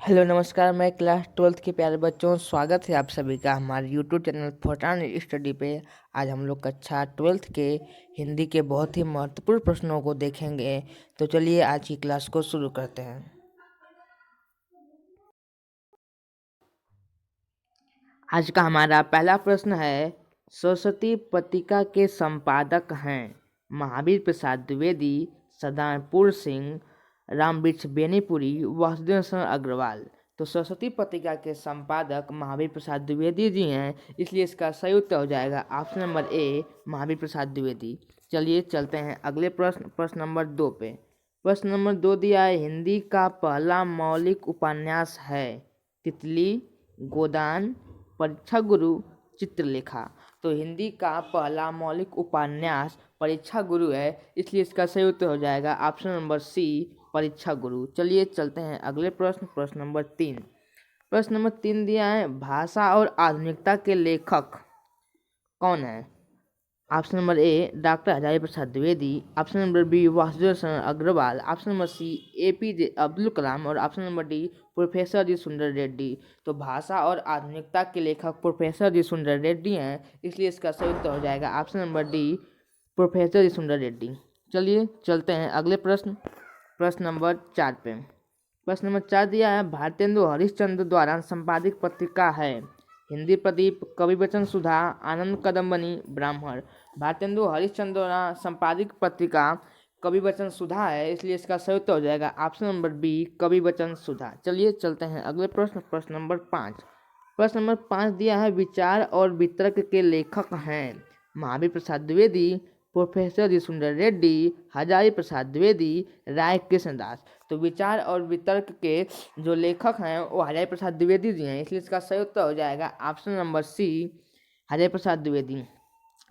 Hello नमस्कार। मैं class 12th के प्यारे बच्चों, स्वागत है आप सभी का हमारे यूट्यूब चैनल फरहान स्टडी पे। आज हम लोग कक्षा 12th के हिंदी के बहुत ही महत्वपूर्ण प्रश्नों को देखेंगे। तो चलिए आज की क्लास को शुरू करते हैं। आज का हमारा पहला प्रश्न है, सरस्वती पत्रिका के संपादक हैं महावीर प्रसाद द्विवेदी, सदानपुर सिंह, रामवृक्ष बेनीपुरी, वासुदेव शरण अग्रवाल। तो सरस्वती पत्रिका के संपादक महावीर प्रसाद द्विवेदी जी हैं, इसलिए इसका सही उत्तर हो जाएगा ऑप्शन नंबर ए, महावीर प्रसाद द्विवेदी। चलिए चलते हैं अगले प्रश्न नंबर 2 पे। प्रश्न नंबर 2 दिया है, हिंदी का पहला मौलिक उपन्यास है तितली, गोदान, परीक्षा गुरु, चित्रलेखा। तो हिंदी का पहला मौलिक उपन्यास परीक्षा गुरु है, इसलिए इसका सही उत्तर हो जाएगा ऑप्शन नंबर सी, परीक्षा गुरु। चलिए चलते हैं अगले प्रश्न नंबर 3। प्रश्न नंबर 3 दिया है, भाषा और आधुनिकता के लेखक कौन है? Option number A, doctor Hazari Prasad Dwivedi, option number B, Vasudev Sharan Agrawal, option number C, APJ Abdul Kalam, और option number D, professor G Sundar Reddy. तो भाषा और आधुनिकता के लेखक प्रोफेसर जी सुंदर रेड्डी हैं, इसलिए इसका सही उत्तर हो जाएगा option number D, professor G Sundar Reddy. चलिए चलते हैं अगले प्रश्न नंबर 4 पे। प्रश्न नंबर 4 दिया है, भारतेंदु हरिश्चंद्र द्वारा संपादित पत्रिका है हिंदी प्रदीप, कवि वचन सुधा, आनंद कदम्बनी, ब्राह्मण। भारतेंदु हरिश्चंद्र द्वारा संपादित पत्रिका कवि वचन सुधा है, इसलिए इसका सही उत्तर हो जाएगा ऑप्शन नंबर बी, कवि वचन सुधा। चलिए चलते हैं अगले प्रश्न नंबर 5। प्रश्न नंबर 5 दिया है, विचार और वितर्क के लेखक हैं महावीर प्रसाद द्विवेदी, प्रोफेसर जी सुंदर रेड्डी, हजारी प्रसाद द्विवेदी, राय कृष्णदास। तो विचार और वितर्क के जो लेखक हैं वो हजारी प्रसाद द्विवेदी जी हैं, इसलिए इसका सही उत्तर हो जाएगा ऑप्शन नंबर सी, हजारी प्रसाद द्विवेदी।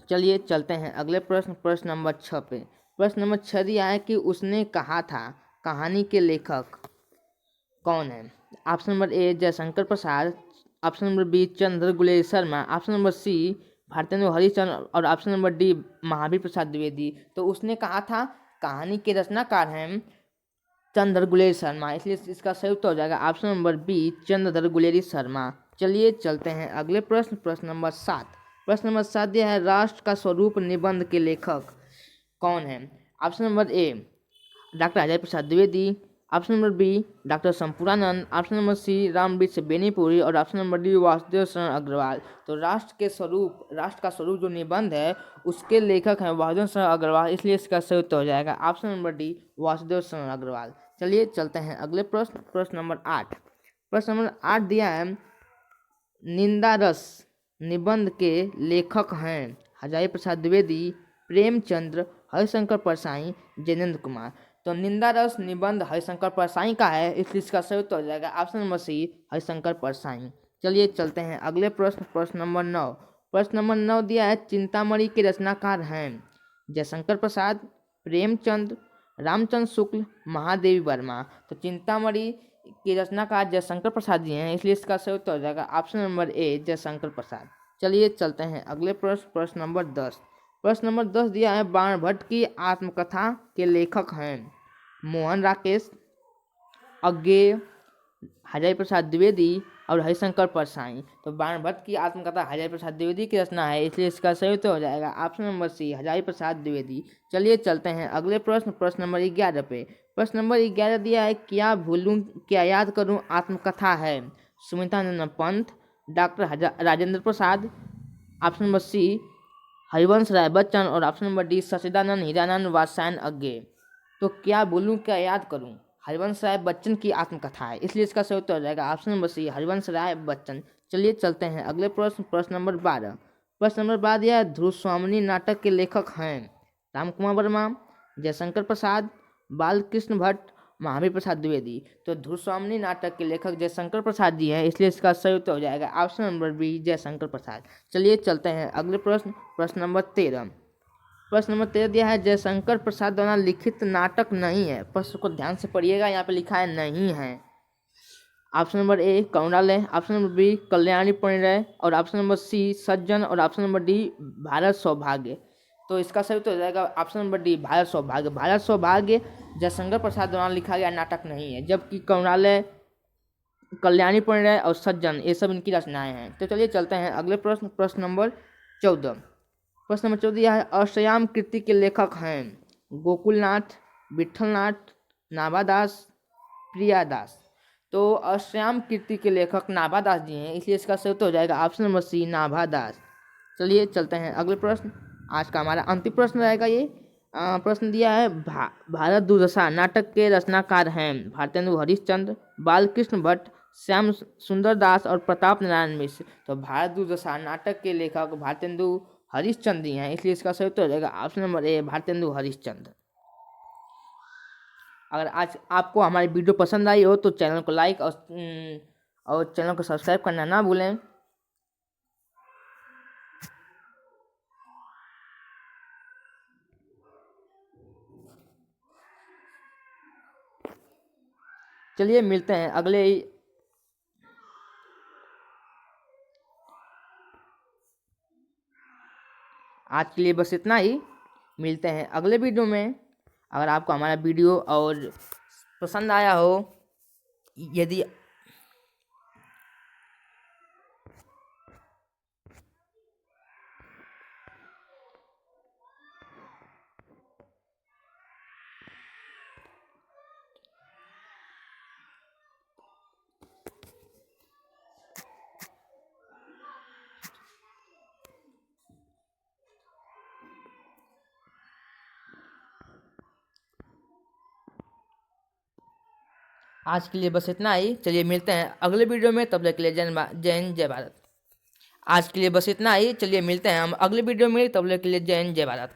चलिए चलते हैं अगले प्रश्न नंबर 6 पे। प्रश्न नंबर 6 दिया है कि उसने कहा था कहानी के लेखक कौन है? Option number A, Jaishankar Prasad, option number B, Chandra Guleri Sharma, option number C, Bharatendu Harishchandra, और option number D, Mahavir Prasad Dwivedi. तो उसने कहा था कहानी के रचनाकार हैं चंद्र गुलेरी शर्मा, इसलिए इसका सही उत्तर हो जाएगा option number B, Chandra Guleri Sharma. चलिए चलते हैं अगले प्रश्न नंबर 7। प्रश्न नंबर 7 दिया है, राष्ट्र का स्वरूप निबंध के लेखक कौन है? Option number A, doctor Hazari Prasad Dwivedi, option number B, doctor Sampurnanand, option number C, Rambriksh Benipuri, और option number D, Vasudev Sharan Agarwal. तो राष्ट्र का स्वरूप जो निबंध है उसके लेखक हैं वासुदेव शरण अग्रवाल, इसलिए इसका सही उत्तर हो जाएगा option number D, Vasudev Sharan Agarwal. चलिए चलते हैं अगले प्रश्न नंबर 8। प्रश्न नंबर 8 दिया है, निंदा रस निबंध के लेखक हैं हजारी प्रसाद द्विवेदी, प्रेमचंद्र, हरिशंकर परसाई, जैनेन्द्र कुमार। तो निंदा रस निबंध हरिशंकर परसाई का है, इसलिए इसका सही उत्तर हो जाएगा option number C, Harishankar Parsai. चलिए चलते हैं अगले प्रश्न नंबर 9। प्रश्न नंबर 9 दिया है, चिंतामणि के रचनाकार हैं जयशंकर प्रसाद, प्रेमचंद, रामचंद्र शुक्ल, महादेवी वर्मा। तो चिंतामणि के रचनाकार जयशंकर प्रसाद जी हैं, इसलिए इसका सही उत्तर हो जाएगा ऑप्शन नंबर ए, जयशंकर प्रसाद। चलिए चलते हैं अगले प्रश्न नंबर 10। प्रश्न नंबर 10 दिया है, बाणभट्ट की आत्मकथा के लेखक हैं मोहन राकेश, अज्ञेय, हजारी प्रसाद द्विवेदी, और हरिशंकर परसाई। तो बाणभट्ट की आत्मकथा हजारी प्रसाद द्विवेदी की रचना है, इसलिए इसका सही उत्तर हो जाएगा ऑप्शन नंबर सी, हजारी प्रसाद द्विवेदी। चलिए चलते हैं अगले प्रश्न नंबर 11 पे। प्रश्न नंबर 11 दिया है, क्या भूलूं क्या याद करूं आत्मकथा है Sumitranandan Pant, doctor Rajendra Prasad, option number C, Harivansh Rai Bachchan, और option number D, Sachchidanand Hiranand Vatsyayan Agyeya. तो क्या भूलूं क्या याद करूं हरिवंश राय बच्चन की आत्मकथा है, इसलिए इसका सही उत्तर हो जाएगा option number C, Harivansh Rai Bachchan. चलिए चलते हैं अगले प्रश्न नंबर 12। प्रश्न नंबर 12 दिया है, ध्रुव स्वामिनी नाटक के लेखक हैं रामकुमार वर्मा, जयशंकर प्रसाद, बालकृष्ण भट्ट, महावीर प्रसाद द्विवेदी। तो ध्रुव स्वामिनी नाटक के लेखक जयशंकर प्रसाद जी हैं, इसलिए इसका सही उत्तर हो जाएगा option number B, Jaishankar Prasad. चलिए चलते हैं अगले प्रश्न नंबर 13। प्रश्न नंबर 13 दिया है, जयशंकर प्रसाद द्वारा लिखित नाटक नहीं है। प्रश्न को ध्यान से पढ़िएगा, यहाँ पे लिखा है नहीं है। Option number A, Karunalaya, option number B, Kalyani Parinay, और ऑप्शन नंबर सी, सज्जन, और ऑप्शन नंबर डी, भारत सौभाग्य। तो इसका सही उत्तर हो जाएगा ऑप्शन नंबर डी, भारत सौभाग्य। भारत सौभाग्य जयशंकर प्रसाद द्वारा लिखा गया नाटक नहीं है, जबकि करुणालय कल्याणी परिणय और सज्जन, ये सब इनकी रचनाएं हैं। तो चलिए चलते हैं अगले प्रश्न, प्रश्न नंबर 14। प्रश्न नंबर 14 यह है, अष्टयाम कृति के लेखक हैं गोकुलनाथ, विठलनाथ, नाभादास, प्रियादास। तो अष्टयाम कृति के लेखक नाभादास जी हैं, इसलिए इसका सही उत्तर हो जाएगा ऑप्शन नंबर सी, नाभादास। चलिए चलते हैं अगले प्रश्न। आज का हमारा अंतिम प्रश्न रहेगा ये। प्रश्न दिया है, भारत दुर्दशा नाटक के रचनाकार हैं भारतेंदु हरिश्चंद्र, बालकृष्ण भट्ट, श्याम सुंदर दास और प्रताप नारायण मिश्र। तो भारत दुर्दशा नाटक के लेखक भारतेंदु हरिश्चंद्र जी हैं, इसलिए इसका सही उत्तर हो जाएगा ऑप्शन नंबर ए, भारतेंदु हरिश्चंद्र। अगर आज आपको हमारी वीडियो पसंद आई हो तो चैनल को लाइक और चैनल को सब्सक्राइब करना ना भूलें। चलिए मिलते हैं अगले, आज के लिए बस इतना ही। मिलते हैं अगले वीडियो में। अगर आपको हमारा वीडियो और पसंद आया हो, यदि आज के लिए बस इतना ही। चलिए मिलते हैं अगले वीडियो में, तब तक के लिए जय हिंद जय भारत। आज के लिए बस इतना ही। चलिए मिलते हैं हम अगले वीडियो में, तब तक के लिए जय हिंद जय भारत।